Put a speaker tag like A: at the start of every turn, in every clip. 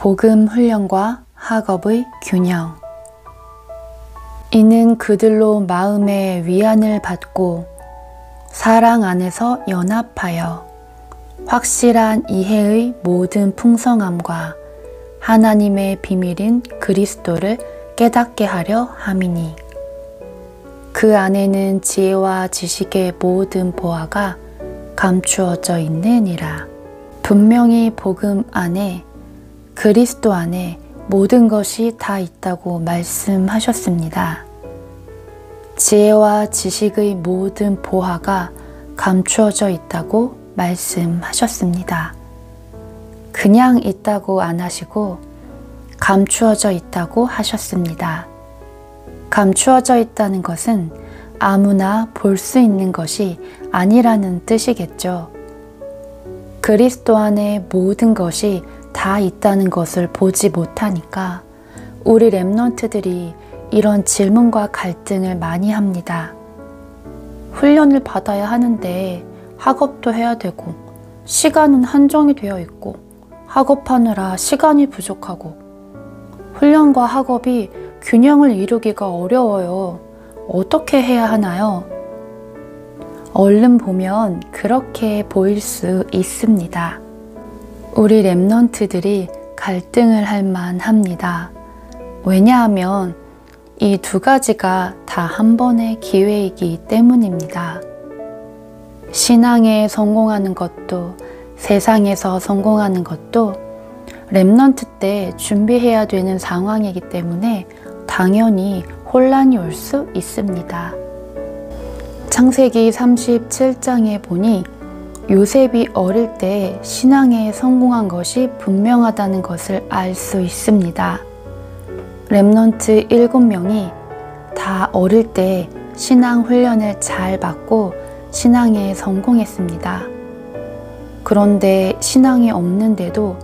A: 복음 훈련과 학업의 균형. 이는 그들로 마음의 위안을 받고 사랑 안에서 연합하여 확실한 이해의 모든 풍성함과 하나님의 비밀인 그리스도를 깨닫게 하려 함이니, 그 안에는 지혜와 지식의 모든 보화가 감추어져 있느니라. 분명히 복음 안에, 그리스도 안에 모든 것이 다 있다고 말씀하셨습니다. 지혜와 지식의 모든 보화가 감추어져 있다고 말씀하셨습니다. 그냥 있다고 안 하시고 감추어져 있다고 하셨습니다. 감추어져 있다는 것은 아무나 볼 수 있는 것이 아니라는 뜻이겠죠. 그리스도 안에 모든 것이 다 있다는 것을 보지 못하니까 우리 랩런트들이 이런 질문과 갈등을 많이 합니다. 훈련을 받아야 하는데 학업도 해야 되고 시간은 한정이 되어 있고 학업하느라 시간이 부족하고 훈련과 학업이 균형을 이루기가 어려워요. 어떻게 해야 하나요? 얼른 보면 그렇게 보일 수 있습니다. 우리 랩런트들이 갈등을 할 만합니다. 왜냐하면 이 두 가지가 다 한 번의 기회이기 때문입니다. 신앙에 성공하는 것도 세상에서 성공하는 것도 랩런트 때 준비해야 되는 상황이기 때문에 당연히 혼란이 올 수 있습니다. 창세기 37장에 보니 요셉이 어릴 때 신앙에 성공한 것이 분명하다는 것을 알 수 있습니다. 랩런트 7명이 다 어릴 때 신앙 훈련을 잘 받고 신앙에 성공했습니다. 그런데 신앙이 없는데도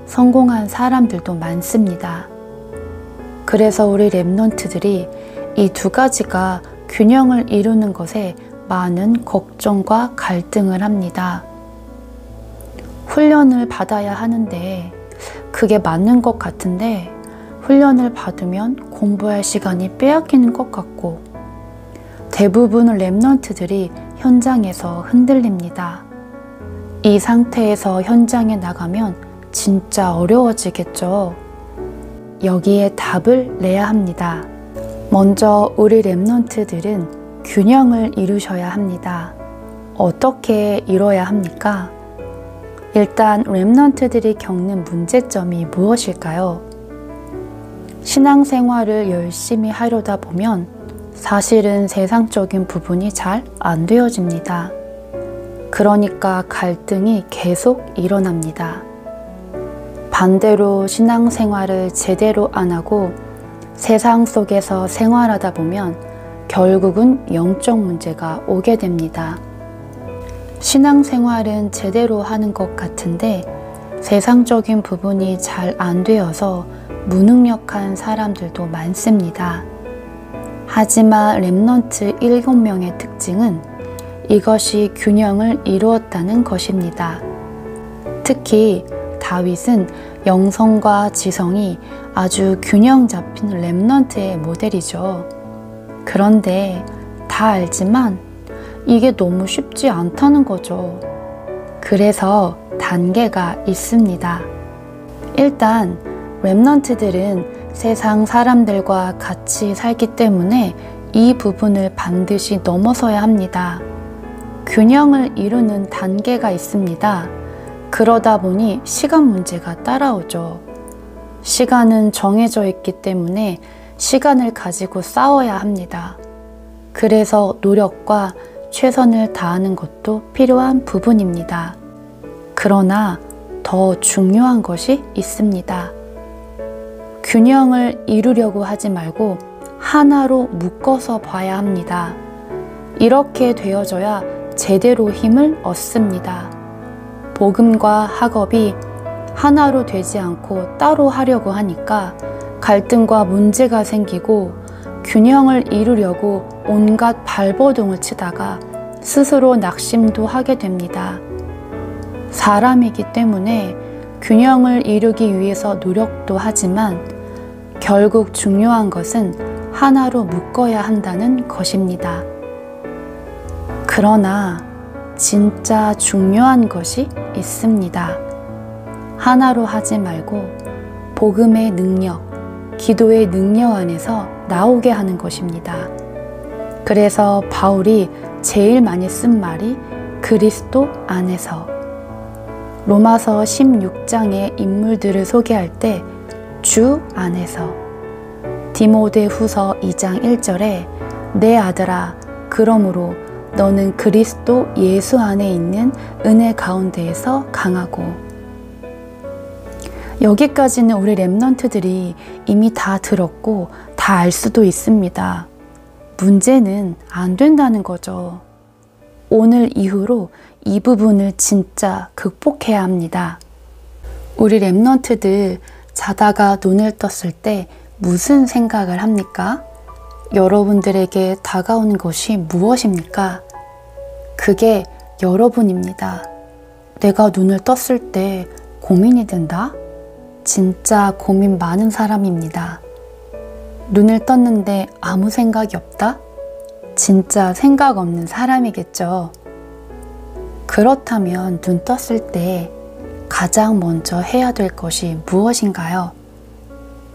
A: 성공한 사람들도 많습니다. 그래서 우리 랩런트들이 이 두 가지가 균형을 이루는 것에 많은 걱정과 갈등을 합니다. 훈련을 받아야 하는데 그게 맞는 것 같은데 훈련을 받으면 공부할 시간이 빼앗기는 것 같고 대부분의 랩런트들이 현장에서 흔들립니다. 이 상태에서 현장에 나가면 진짜 어려워지겠죠. 여기에 답을 내야 합니다. 먼저 우리 랩런트들은 균형을 이루셔야 합니다. 어떻게 이뤄야 합니까? 일단 랩런트들이 겪는 문제점이 무엇일까요? 신앙생활을 열심히 하려다 보면 사실은 세상적인 부분이 잘 안 되어집니다. 그러니까 갈등이 계속 일어납니다. 반대로 신앙생활을 제대로 안 하고 세상 속에서 생활하다 보면 결국은 영적 문제가 오게 됩니다. 신앙생활은 제대로 하는 것 같은데 세상적인 부분이 잘 안 되어서 무능력한 사람들도 많습니다. 하지만 랩런트 7명의 특징은 이것이 균형을 이루었다는 것입니다. 특히 다윗은 영성과 지성이 아주 균형 잡힌 랩런트의 모델이죠. 그런데 다 알지만 이게 너무 쉽지 않다는 거죠. 그래서 단계가 있습니다. 일단 랩런트들은 세상 사람들과 같이 살기 때문에 이 부분을 반드시 넘어서야 합니다. 균형을 이루는 단계가 있습니다. 그러다 보니 시간 문제가 따라오죠. 시간은 정해져 있기 때문에 시간을 가지고 싸워야 합니다. 그래서 노력과 최선을 다하는 것도 필요한 부분입니다. 그러나 더 중요한 것이 있습니다. 균형을 이루려고 하지 말고 하나로 묶어서 봐야 합니다. 이렇게 되어져야 제대로 힘을 얻습니다. 복음과 학업이 하나로 되지 않고 따로 하려고 하니까 갈등과 문제가 생기고 균형을 이루려고 온갖 발버둥을 치다가 스스로 낙심도 하게 됩니다. 사람이기 때문에 균형을 이루기 위해서 노력도 하지만 결국 중요한 것은 하나로 묶어야 한다는 것입니다. 그러나 진짜 중요한 것이 있습니다. 하나로 하지 말고 복음의 능력, 기도의 능력 안에서 나오게 하는 것입니다. 그래서 바울이 제일 많이 쓴 말이 그리스도 안에서. 로마서 16장의 인물들을 소개할 때 주 안에서, 디모데후서 2장 1절에 내 아들아 그러므로 너는 그리스도 예수 안에 있는 은혜 가운데에서 강하고. 여기까지는 우리 랩런트들이 이미 다 들었고 다 알 수도 있습니다. 문제는 안 된다는 거죠. 오늘 이후로 이 부분을 진짜 극복해야 합니다. 우리 랩런트들 자다가 눈을 떴을 때 무슨 생각을 합니까? 여러분들에게 다가오는 것이 무엇입니까? 그게 여러분입니다. 내가 눈을 떴을 때 고민이 된다? 진짜 고민 많은 사람입니다. 눈을 떴는데 아무 생각이 없다? 진짜 생각 없는 사람이겠죠. 그렇다면 눈 떴을 때 가장 먼저 해야 될 것이 무엇인가요?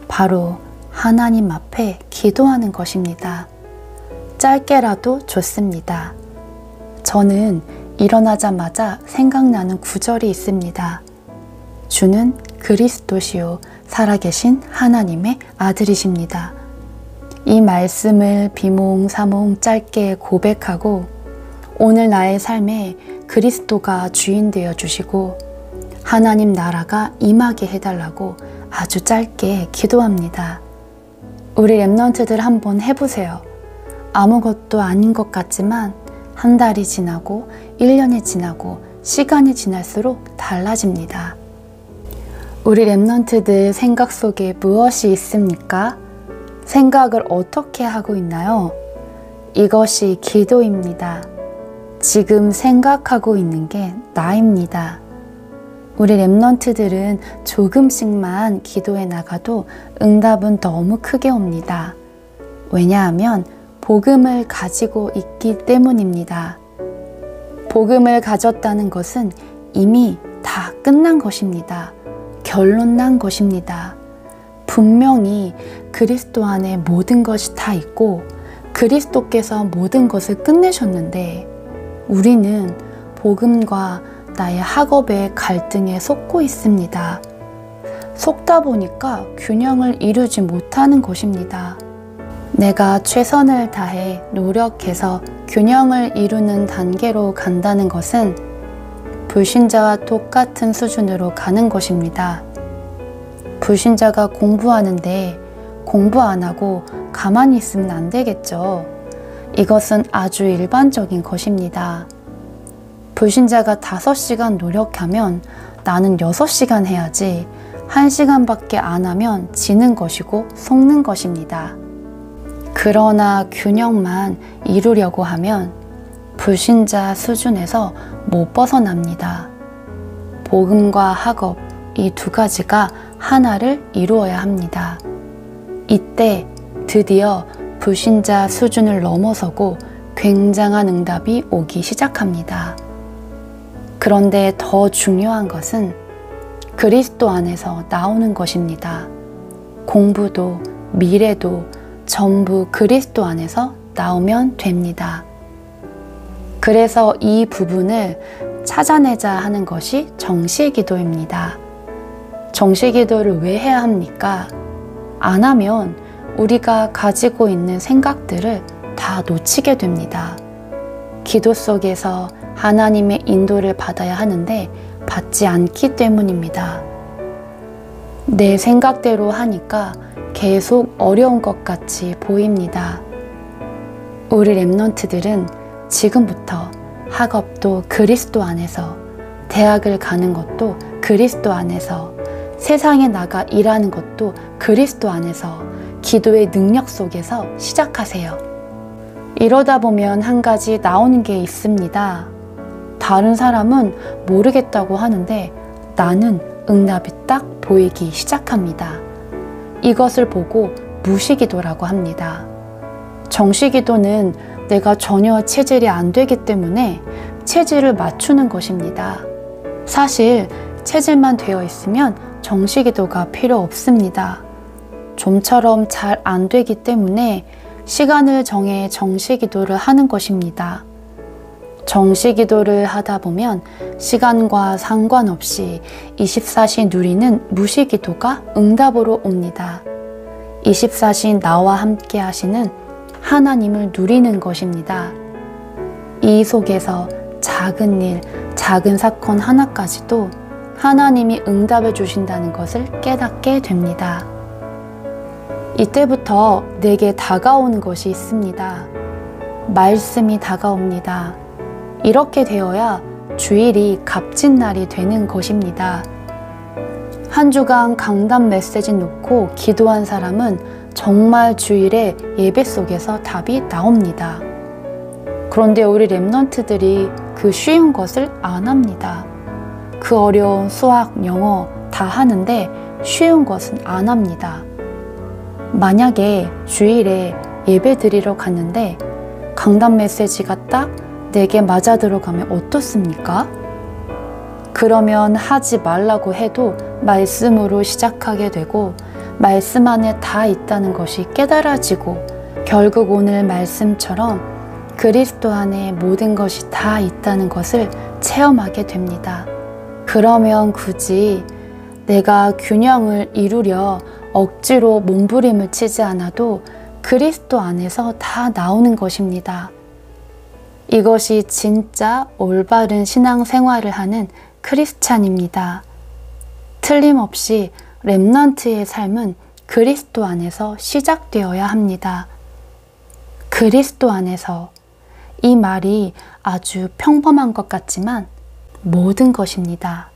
A: 바로 하나님 앞에 기도하는 것입니다. 짧게라도 좋습니다. 저는 일어나자마자 생각나는 구절이 있습니다. 주는 그리스도시요 살아계신 하나님의 아들이십니다. 이 말씀을 비몽사몽 짧게 고백하고 오늘 나의 삶에 그리스도가 주인 되어 주시고 하나님 나라가 임하게 해달라고 아주 짧게 기도합니다. 우리 랩런트들 한번 해보세요. 아무것도 아닌 것 같지만 한 달이 지나고 1년이 지나고 시간이 지날수록 달라집니다. 우리 랩런트들 생각 속에 무엇이 있습니까? 생각을 어떻게 하고 있나요? 이것이 기도입니다. 지금 생각하고 있는 게 나입니다. 우리 랩런트들은 조금씩만 기도해 나가도 응답은 너무 크게 옵니다. 왜냐하면 복음을 가지고 있기 때문입니다. 복음을 가졌다는 것은 이미 다 끝난 것입니다. 결론 난 것입니다. 분명히 그리스도 안에 모든 것이 다 있고 그리스도께서 모든 것을 끝내셨는데 우리는 복음과 나의 학업의 갈등에 속고 있습니다. 속다 보니까 균형을 이루지 못하는 것입니다. 내가 최선을 다해 노력해서 균형을 이루는 단계로 간다는 것은 불신자와 똑같은 수준으로 가는 것입니다. 불신자가 공부하는데 공부 안 하고 가만히 있으면 안 되겠죠. 이것은 아주 일반적인 것입니다. 불신자가 5시간 노력하면 나는 6시간 해야지 1시간밖에 안 하면 지는 것이고 속는 것입니다. 그러나 균형만 이루려고 하면 불신자 수준에서 못 벗어납니다. 복음과 학업 이 두 가지가 하나를 이루어야 합니다. 이때 드디어 불신자 수준을 넘어서고 굉장한 응답이 오기 시작합니다. 그런데 더 중요한 것은 그리스도 안에서 나오는 것입니다. 공부도 미래도 전부 그리스도 안에서 나오면 됩니다. 그래서 이 부분을 찾아내자 하는 것이 정시기도입니다. 정시기도를 왜 해야 합니까? 안 하면 우리가 가지고 있는 생각들을 다 놓치게 됩니다. 기도 속에서 하나님의 인도를 받아야 하는데 받지 않기 때문입니다. 내 생각대로 하니까 계속 어려운 것 같이 보입니다. 우리 랩런트들은 지금부터 학업도 그리스도 안에서, 대학을 가는 것도 그리스도 안에서, 세상에 나가 일하는 것도 그리스도 안에서, 기도의 능력 속에서 시작하세요. 이러다 보면 한 가지 나오는 게 있습니다. 다른 사람은 모르겠다고 하는데 나는 응답이 딱 보이기 시작합니다. 이것을 보고 무시기도라고 합니다. 정시기도는 내가 전혀 체질이 안 되기 때문에 체질을 맞추는 것입니다. 사실 체질만 되어 있으면 정시기도가 필요 없습니다. 좀처럼 잘 안 되기 때문에 시간을 정해 정시기도를 하는 것입니다. 정시기도를 하다 보면 시간과 상관없이 24시 누리는 무시기도가 응답으로 옵니다. 24시 나와 함께 하시는 하나님을 누리는 것입니다. 이 속에서 작은 일, 작은 사건 하나까지도 하나님이 응답해 주신다는 것을 깨닫게 됩니다. 이때부터 내게 다가오는 것이 있습니다. 말씀이 다가옵니다. 이렇게 되어야 주일이 값진 날이 되는 것입니다. 한 주간 강단 메시지 놓고 기도한 사람은 정말 주일에 예배 속에서 답이 나옵니다. 그런데 우리 랩런트들이 그 쉬운 것을 안 합니다. 그 어려운 수학, 영어 다 하는데 쉬운 것은 안 합니다. 만약에 주일에 예배 드리러 갔는데 강단 메시지가 딱 내게 맞아 들어가면 어떻습니까? 그러면 하지 말라고 해도 말씀으로 시작하게 되고 말씀 안에 다 있다는 것이 깨달아지고 결국 오늘 말씀처럼 그리스도 안에 모든 것이 다 있다는 것을 체험하게 됩니다. 그러면 굳이 내가 균형을 이루려 억지로 몸부림을 치지 않아도 그리스도 안에서 다 나오는 것입니다. 이것이 진짜 올바른 신앙생활을 하는 크리스찬입니다. 틀림없이 렘넌트의 삶은 그리스도 안에서 시작되어야 합니다. 그리스도 안에서, 이 말이 아주 평범한 것 같지만 모든 것입니다.